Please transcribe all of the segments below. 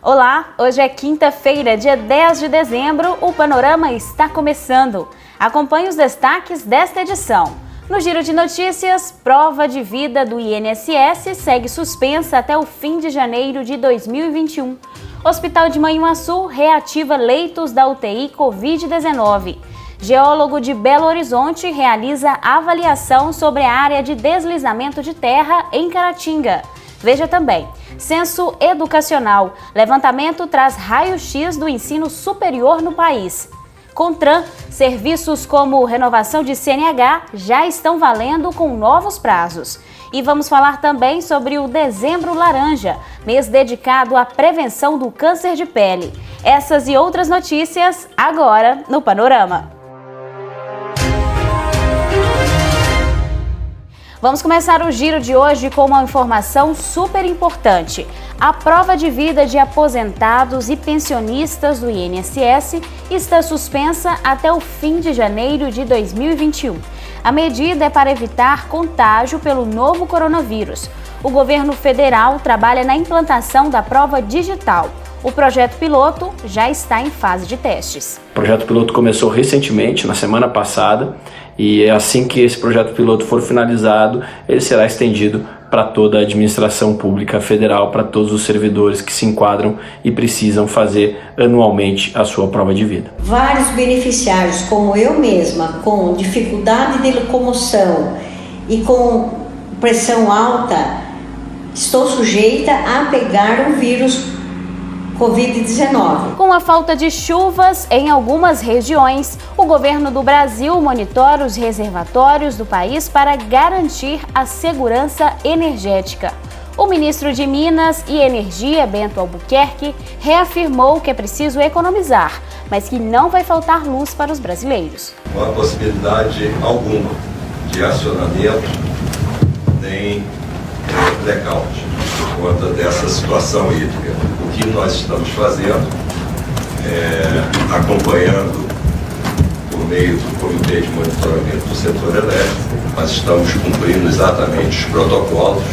Olá, hoje é quinta-feira, dia 10 de dezembro, o Panorama está começando. Acompanhe os destaques desta edição. No Giro de Notícias, prova de vida do INSS segue suspensa até o fim de janeiro de 2021. Hospital de Manhuaçu reativa leitos da UTI Covid-19. Geólogo de Belo Horizonte realiza avaliação sobre a área de deslizamento de terra em Caratinga. Veja também, censo educacional. Levantamento traz raio-x do ensino superior no país. CONTRAN, serviços como renovação de CNH já estão valendo com novos prazos. E vamos falar também sobre o Dezembro Laranja, mês dedicado à prevenção do câncer de pele. Essas e outras notícias agora no Panorama. Vamos começar o giro de hoje com uma informação super importante. A prova de vida de aposentados e pensionistas do INSS está suspensa até o fim de janeiro de 2021. A medida é para evitar contágio pelo novo coronavírus. O governo federal trabalha na implantação da prova digital. O projeto piloto já está em fase de testes. O projeto piloto começou recentemente, na semana passada, e assim que esse projeto piloto for finalizado, ele será estendido para toda a administração pública federal, para todos os servidores que se enquadram e precisam fazer anualmente a sua prova de vida. Vários beneficiários, como eu mesma, com dificuldade de locomoção e com pressão alta, estou sujeita a pegar o vírus Covid-19. Com a falta de chuvas em algumas regiões, o governo do Brasil monitora os reservatórios do país para garantir a segurança energética. O ministro de Minas e Energia, Bento Albuquerque, reafirmou que é preciso economizar, mas que não vai faltar luz para os brasileiros. Não há possibilidade alguma de acionamento nem blackout por conta dessa situação hídrica. O que nós estamos fazendo acompanhando por meio do Comitê de Monitoramento do Setor Elétrico, nós estamos cumprindo exatamente os protocolos,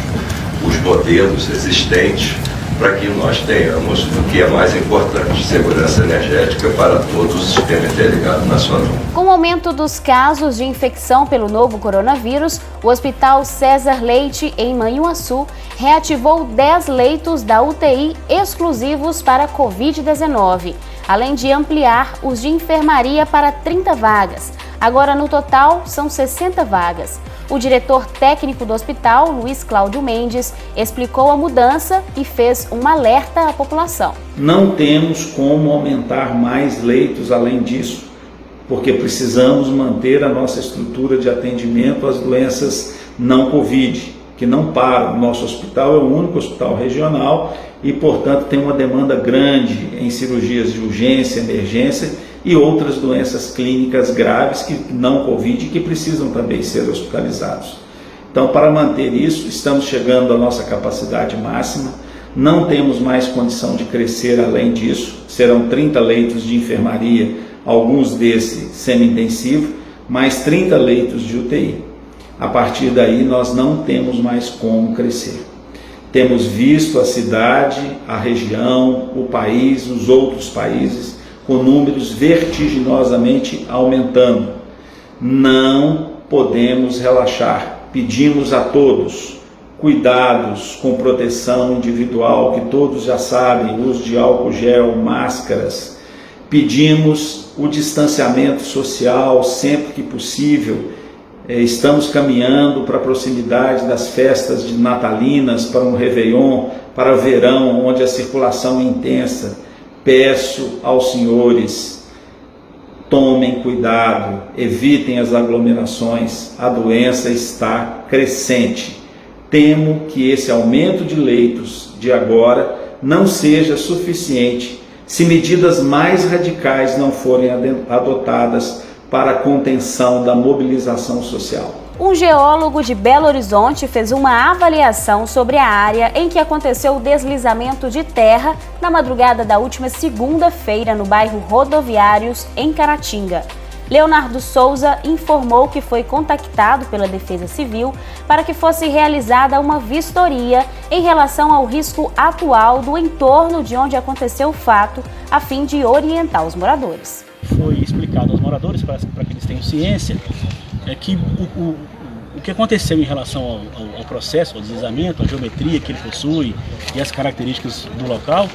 os modelos existentes, para que nós tenhamos o que é mais importante, segurança energética para todo o sistema interligado nacional. Com o aumento dos casos de infecção pelo novo coronavírus, o Hospital César Leite, em Manhuaçu, reativou 10 leitos da UTI exclusivos para Covid-19, além de ampliar os de enfermaria para 30 vagas. Agora, no total, são 60 vagas. O diretor técnico do hospital, Luiz Cláudio Mendes, explicou a mudança e fez um alerta à população. Não temos como aumentar mais leitos além disso, porque precisamos manter a nossa estrutura de atendimento às doenças não Covid, que não param. O nosso hospital é o único hospital regional e, portanto, tem uma demanda grande em cirurgias de urgência, emergência e outras doenças clínicas graves que não Covid que precisam também ser hospitalizados. Então, para manter isso, estamos chegando à nossa capacidade máxima, não temos mais condição de crescer além disso, serão 30 leitos de enfermaria, alguns desses semi-intensivo, mais 30 leitos de UTI. A partir daí, nós não temos mais como crescer. Temos visto a cidade, a região, o país, os outros países, com números vertiginosamente aumentando. Não podemos relaxar. Pedimos a todos cuidados com proteção individual, que todos já sabem, uso de álcool gel, máscaras. Pedimos o distanciamento social sempre que possível. Estamos caminhando para a proximidade das festas de natalinas, para um Réveillon, para o verão, onde a circulação é intensa. Peço aos senhores, tomem cuidado, evitem as aglomerações, a doença está crescente. Temo que esse aumento de leitos de agora não seja suficiente se medidas mais radicais não forem adotadas para a contenção da mobilização social. Um geólogo de Belo Horizonte fez uma avaliação sobre a área em que aconteceu o deslizamento de terra na madrugada da última segunda-feira no bairro Rodoviários, em Caratinga. Leonardo Souza informou que foi contactado pela Defesa Civil para que fosse realizada uma vistoria em relação ao risco atual do entorno de onde aconteceu o fato, a fim de orientar os moradores. Foi explicado aos moradores, para que eles tenham ciência, que o que aconteceu em relação ao processo, ao deslizamento, a geometria que ele possui e as características do local,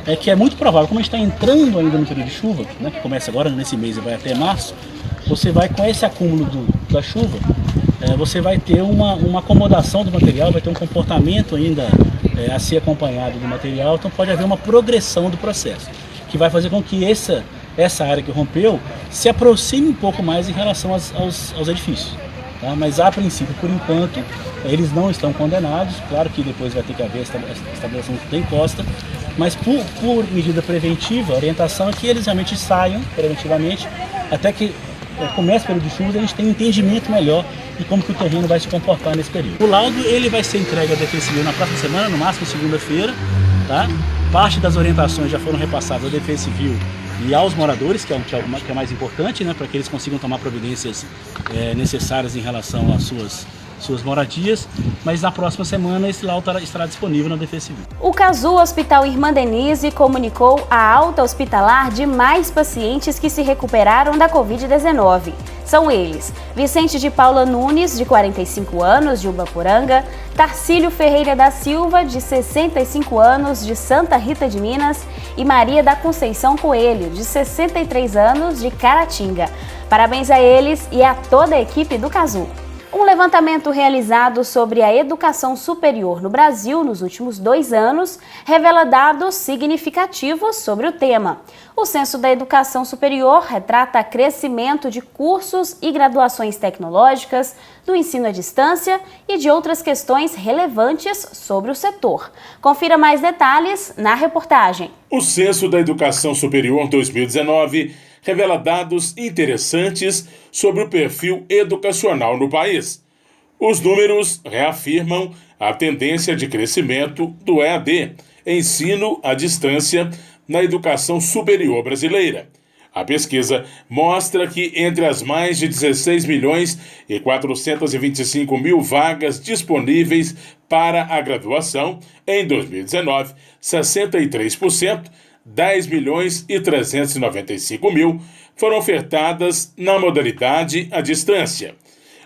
é que é muito provável, como a gente está entrando ainda no período de chuva, né, que começa agora nesse mês e vai até março, você vai com esse acúmulo da chuva, você vai ter uma acomodação do material, vai ter um comportamento ainda a ser acompanhado do material, então pode haver uma progressão do processo, que vai fazer com que essa área que rompeu se aproxime um pouco mais em relação aos edifícios. Tá? Mas a princípio, por enquanto, eles não estão condenados, claro que depois vai ter que haver estabelecimento da encosta, mas por medida preventiva, a orientação é que eles realmente saiam preventivamente, até que comece o período de chuvas, a gente tem um entendimento melhor de como que o terreno vai se comportar nesse período. O laudo ele vai ser entregue à Defesa Civil na próxima semana, no máximo segunda-feira. Tá? Parte das orientações já foram repassadas à Defesa Civil e aos moradores, que é mais importante, né, para que eles consigam tomar providências necessárias em relação às suas moradias, mas na próxima semana esse laudo estará disponível na Defesa Civil. O Casu Hospital Irmã Denise comunicou a alta hospitalar de mais pacientes que se recuperaram da Covid-19. São eles: Vicente de Paula Nunes, de 45 anos, de Ubaporanga, Tarcílio Ferreira da Silva, de 65 anos, de Santa Rita de Minas, e Maria da Conceição Coelho, de 63 anos, de Caratinga. Parabéns a eles e a toda a equipe do Casu. Um levantamento realizado sobre a educação superior no Brasil nos últimos 2 anos revela dados significativos sobre o tema. O Censo da Educação Superior retrata crescimento de cursos e graduações tecnológicas, do ensino à distância e de outras questões relevantes sobre o setor. Confira mais detalhes na reportagem. O Censo da Educação Superior 2019 revela dados interessantes sobre o perfil educacional no país. Os números reafirmam a tendência de crescimento do EAD, ensino à distância, na educação superior brasileira. A pesquisa mostra que entre as mais de 16 milhões e 425 mil vagas disponíveis para a graduação, em 2019, 63%, 10 milhões e 395 mil foram ofertadas na modalidade à distância.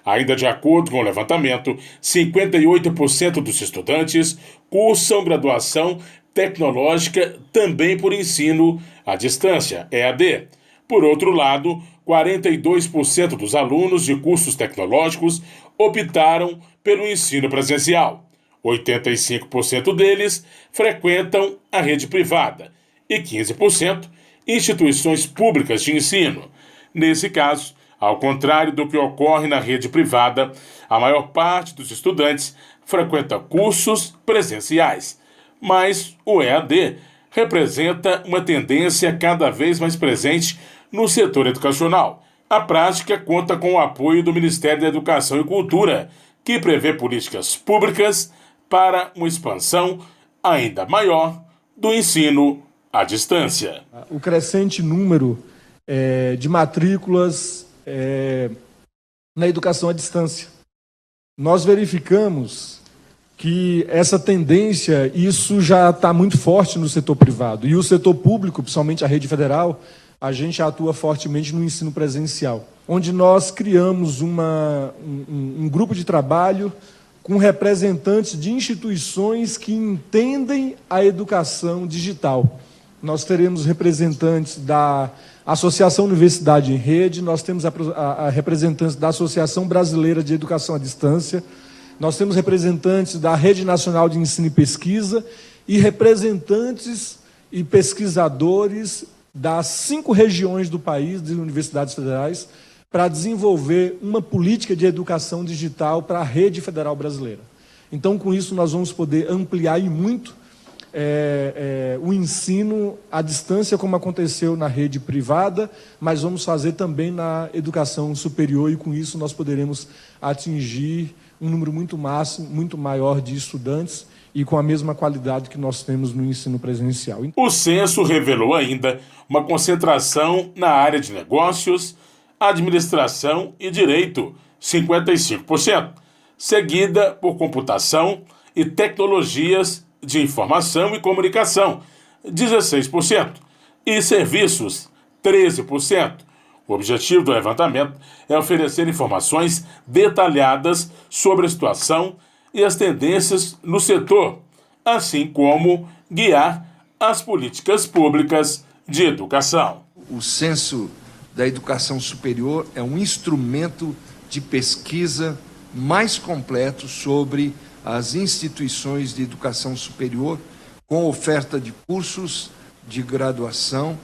Ainda de acordo com o levantamento, 58% dos estudantes cursam graduação tecnológica também por ensino à distância, EAD. Por outro lado, 42% dos alunos de cursos tecnológicos optaram pelo ensino presencial. 85% deles frequentam a rede privada e 15% instituições públicas de ensino. Nesse caso, ao contrário do que ocorre na rede privada, a maior parte dos estudantes frequenta cursos presenciais. Mas o EAD representa uma tendência cada vez mais presente no setor educacional. A prática conta com o apoio do Ministério da Educação e Cultura, que prevê políticas públicas para uma expansão ainda maior do ensino à distância. O crescente número de matrículas na educação à distância. Nós verificamos que essa tendência, isso já está muito forte no setor privado. E o setor público, principalmente a rede federal, a gente atua fortemente no ensino presencial, onde nós criamos um grupo de trabalho com representantes de instituições que entendem a educação digital. Nós teremos representantes da Associação Universidade em Rede, nós temos a representantes da Associação Brasileira de Educação à Distância, nós temos representantes da Rede Nacional de Ensino e Pesquisa e representantes e pesquisadores das 5 regiões do país, de universidades federais, para desenvolver uma política de educação digital para a rede federal brasileira. Então, com isso, nós vamos poder ampliar e muito o ensino à distância, como aconteceu na rede privada, mas vamos fazer também na educação superior e, com isso, nós poderemos atingir um número muito maior de estudantes e com a mesma qualidade que nós temos no ensino presencial. O censo revelou ainda uma concentração na área de negócios, administração e direito, 55%, seguida por computação e tecnologias de informação e comunicação, 16%, e serviços, 13%. O objetivo do levantamento é oferecer informações detalhadas sobre a situação e as tendências no setor, assim como guiar as políticas públicas de educação. O Censo da Educação Superior é um instrumento de pesquisa mais completo sobre as instituições de educação superior, com oferta de cursos de graduação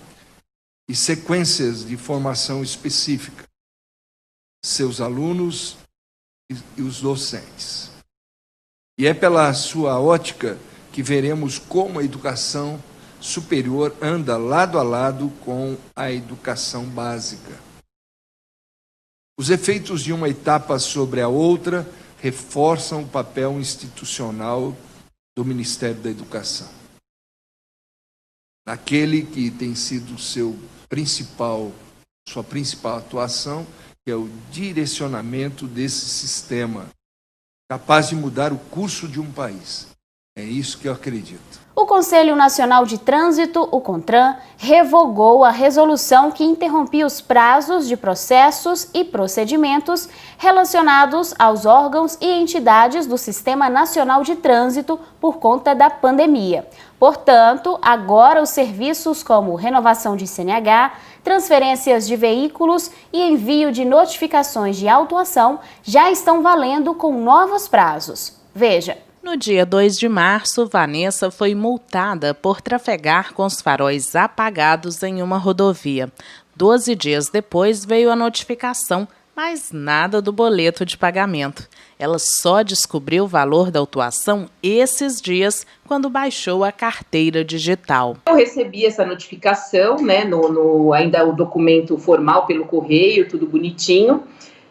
e sequências de formação específica, seus alunos e os docentes. E é pela sua ótica que veremos como a educação superior anda lado a lado com a educação básica. Os efeitos de uma etapa sobre a outra reforçam o papel institucional do Ministério da Educação, naquele que tem sido sua principal atuação, que é o direcionamento desse sistema, capaz de mudar o curso de um país. É isso que eu acredito. O Conselho Nacional de Trânsito, o CONTRAN, revogou a resolução que interrompia os prazos de processos e procedimentos relacionados aos órgãos e entidades do Sistema Nacional de Trânsito por conta da pandemia. Portanto, agora os serviços como renovação de CNH, transferências de veículos e envio de notificações de autuação já estão valendo com novos prazos. Veja. No dia 2 de março, Vanessa foi multada por trafegar com os faróis apagados em uma rodovia. 12 dias depois veio a notificação, mas nada do boleto de pagamento. Ela só descobriu o valor da autuação esses dias, quando baixou a carteira digital. Eu recebi essa notificação, ainda o documento formal pelo correio, tudo bonitinho.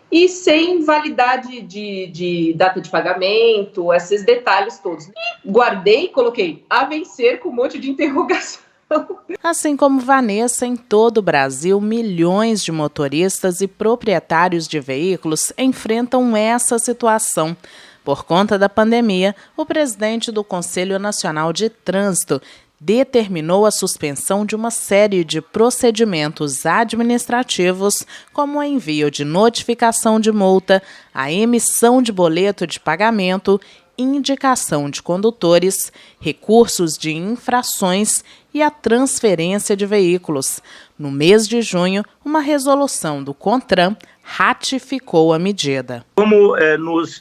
E sem validade de data de pagamento, esses detalhes todos. E guardei, coloquei a vencer com um monte de interrogação. Assim como Vanessa, em todo o Brasil, milhões de motoristas e proprietários de veículos enfrentam essa situação. Por conta da pandemia, o presidente do Conselho Nacional de Trânsito determinou a suspensão de uma série de procedimentos administrativos, como o envio de notificação de multa, a emissão de boleto de pagamento, indicação de condutores, recursos de infrações e a transferência de veículos. No mês de junho, uma resolução do CONTRAN ratificou a medida. Como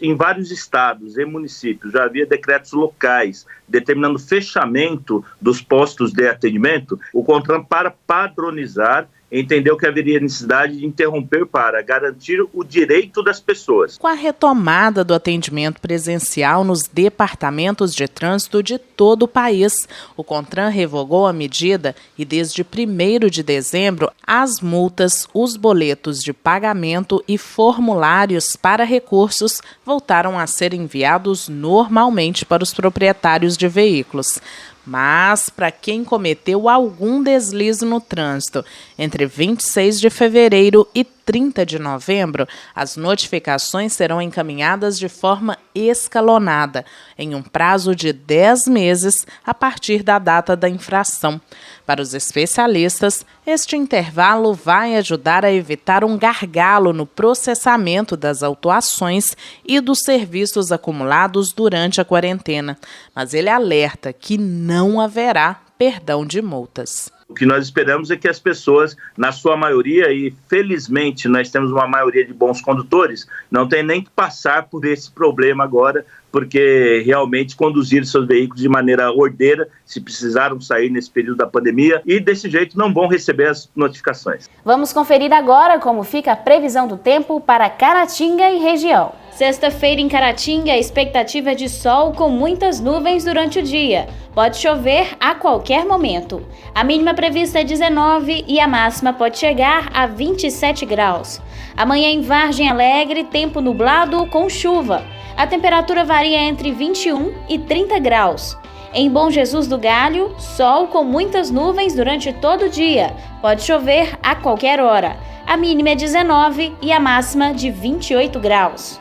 em vários estados e municípios já havia decretos locais determinando fechamento dos postos de atendimento, o CONTRAN, para padronizar, entendeu que haveria necessidade de interromper para garantir o direito das pessoas. Com a retomada do atendimento presencial nos departamentos de trânsito de todo o país, o CONTRAN revogou a medida e desde 1º de dezembro, as multas, os boletos de pagamento e formulários para recursos voltaram a ser enviados normalmente para os proprietários de veículos. Mas, para quem cometeu algum deslize no trânsito entre 26 de fevereiro e 30 de novembro, as notificações serão encaminhadas de forma escalonada, em um prazo de 10 meses a partir da data da infração. Para os especialistas, este intervalo vai ajudar a evitar um gargalo no processamento das autuações e dos serviços acumulados durante a quarentena. Mas ele alerta que não haverá perdão de multas. O que nós esperamos é que as pessoas, na sua maioria, e felizmente nós temos uma maioria de bons condutores, não tem nem que passar por esse problema agora, porque realmente conduziram seus veículos de maneira ordeira, se precisaram sair nesse período da pandemia, e desse jeito não vão receber as notificações. Vamos conferir agora como fica a previsão do tempo para Caratinga e região. Sexta-feira em Caratinga, a expectativa é de sol com muitas nuvens durante o dia. Pode chover a qualquer momento. A mínima prevista é 19 e a máxima pode chegar a 27 graus. Amanhã em Vargem Alegre, tempo nublado com chuva. A temperatura varia entre 21 e 30 graus. Em Bom Jesus do Galho, sol com muitas nuvens durante todo o dia. Pode chover a qualquer hora. A mínima é 19 e a máxima de 28 graus.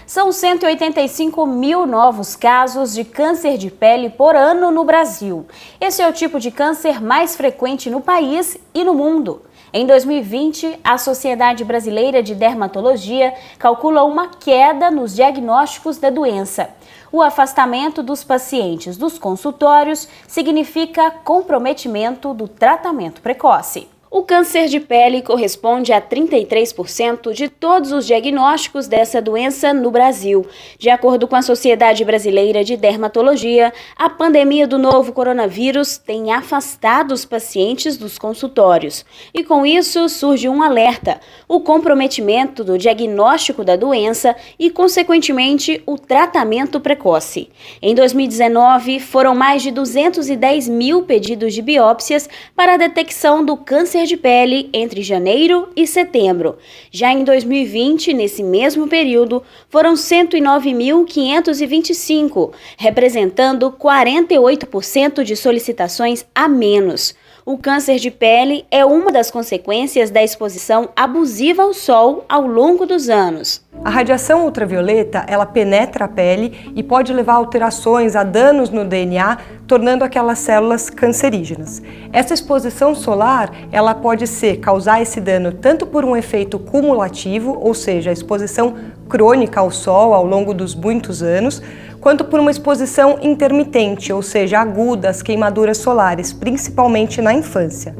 São 185 mil novos casos de câncer de pele por ano no Brasil. Esse é o tipo de câncer mais frequente no país e no mundo. Em 2020, a Sociedade Brasileira de Dermatologia calcula uma queda nos diagnósticos da doença. O afastamento dos pacientes dos consultórios significa comprometimento do tratamento precoce. O câncer de pele corresponde a 33% de todos os diagnósticos dessa doença no Brasil. De acordo com a Sociedade Brasileira de Dermatologia, a pandemia do novo coronavírus tem afastado os pacientes dos consultórios. E com isso surge um alerta: o comprometimento do diagnóstico da doença e, consequentemente, o tratamento precoce. Em 2019, foram mais de 210 mil pedidos de biópsias para a detecção do câncer de pele entre janeiro e setembro. Já em 2020, nesse mesmo período, foram 109.525, representando 48% de solicitações a menos. O câncer de pele é uma das consequências da exposição abusiva ao sol ao longo dos anos. A radiação ultravioleta, ela penetra a pele e pode levar a alterações, a danos no DNA, tornando aquelas células cancerígenas. Essa exposição solar, ela pode causar esse dano tanto por um efeito cumulativo, ou seja, a exposição crônica ao sol ao longo dos muitos anos, quanto por uma exposição intermitente, ou seja, agudas, queimaduras solares, principalmente na infância.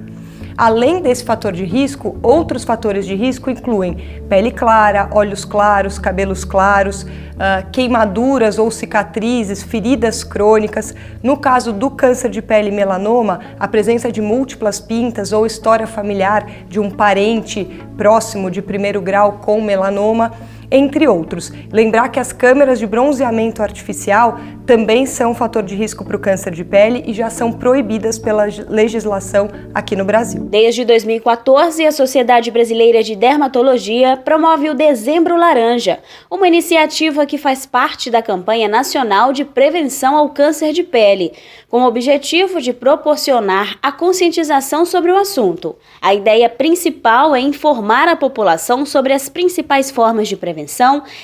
Além desse fator de risco, outros fatores de risco incluem pele clara, olhos claros, cabelos claros, queimaduras ou cicatrizes, feridas crônicas. No caso do câncer de pele e melanoma, a presença de múltiplas pintas ou história familiar de um parente próximo de primeiro grau com melanoma, entre outros. Lembrar que as câmeras de bronzeamento artificial também são um fator de risco para o câncer de pele e já são proibidas pela legislação aqui no Brasil. Desde 2014, a Sociedade Brasileira de Dermatologia promove o Dezembro Laranja, uma iniciativa que faz parte da campanha nacional de prevenção ao câncer de pele, com o objetivo de proporcionar a conscientização sobre o assunto. A ideia principal é informar a população sobre as principais formas de prevenção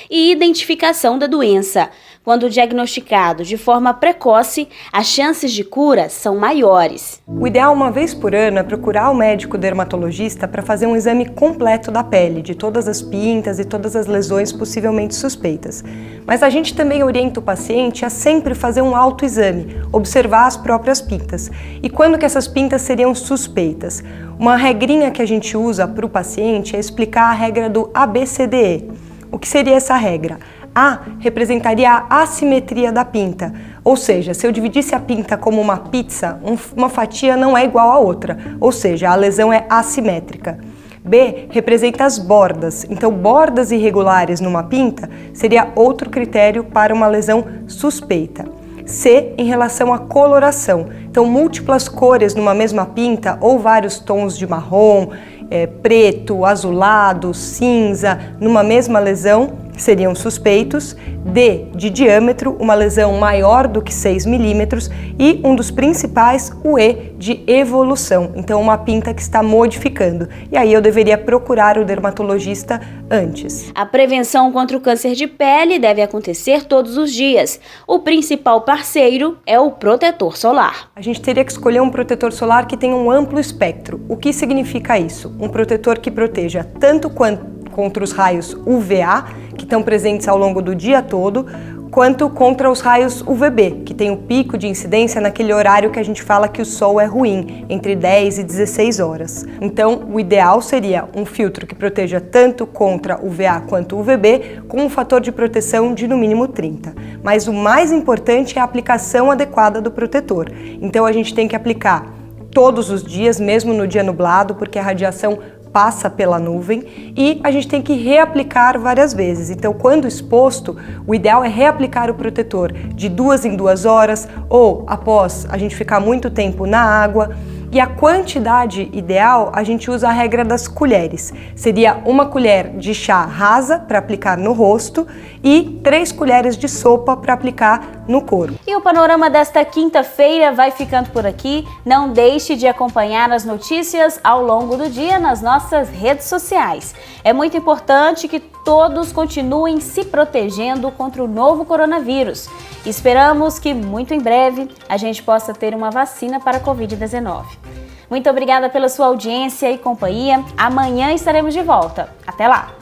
e identificação da doença. Quando diagnosticado de forma precoce, as chances de cura são maiores. O ideal uma vez por ano é procurar o médico dermatologista para fazer um exame completo da pele, de todas as pintas e todas as lesões possivelmente suspeitas. Mas a gente também orienta o paciente a sempre fazer um autoexame, observar as próprias pintas. E quando que essas pintas seriam suspeitas? Uma regrinha que a gente usa para o paciente é explicar a regra do ABCDE. O que seria essa regra? A representaria a assimetria da pinta, ou seja, se eu dividisse a pinta como uma pizza, uma fatia não é igual à outra, ou seja, a lesão é assimétrica. B representa as bordas, então bordas irregulares numa pinta seria outro critério para uma lesão suspeita. C em relação à coloração, então múltiplas cores numa mesma pinta ou vários tons de marrom, preto, azulado, cinza, numa mesma lesão, seriam suspeitos. D, de diâmetro, uma lesão maior do que 6 milímetros. E um dos principais, o E, de evolução, então uma pinta que está modificando. E aí eu deveria procurar o dermatologista antes. A prevenção contra o câncer de pele deve acontecer todos os dias. O principal parceiro é o protetor solar. A gente teria que escolher um protetor solar que tenha um amplo espectro. O que significa isso? Um protetor que proteja tanto contra os raios UVA, que estão presentes ao longo do dia todo, quanto contra os raios UVB, que tem o pico de incidência naquele horário que a gente fala que o sol é ruim, entre 10 e 16 horas. Então, o ideal seria um filtro que proteja tanto contra UVA quanto UVB, com um fator de proteção de no mínimo 30. Mas o mais importante é a aplicação adequada do protetor. Então, a gente tem que aplicar todos os dias, mesmo no dia nublado, porque a radiação passa pela nuvem, e a gente tem que reaplicar várias vezes. Então, quando exposto, o ideal é reaplicar o protetor de 2 em 2 horas ou após a gente ficar muito tempo na água. E a quantidade ideal, a gente usa a regra das colheres. Seria 1 colher de chá rasa para aplicar no rosto e 3 colheres de sopa para aplicar no couro. E o panorama desta quinta-feira vai ficando por aqui. Não deixe de acompanhar as notícias ao longo do dia nas nossas redes sociais. É muito importante que todos continuem se protegendo contra o novo coronavírus. Esperamos que muito em breve a gente possa ter uma vacina para a Covid-19. Muito obrigada pela sua audiência e companhia. Amanhã estaremos de volta. Até lá!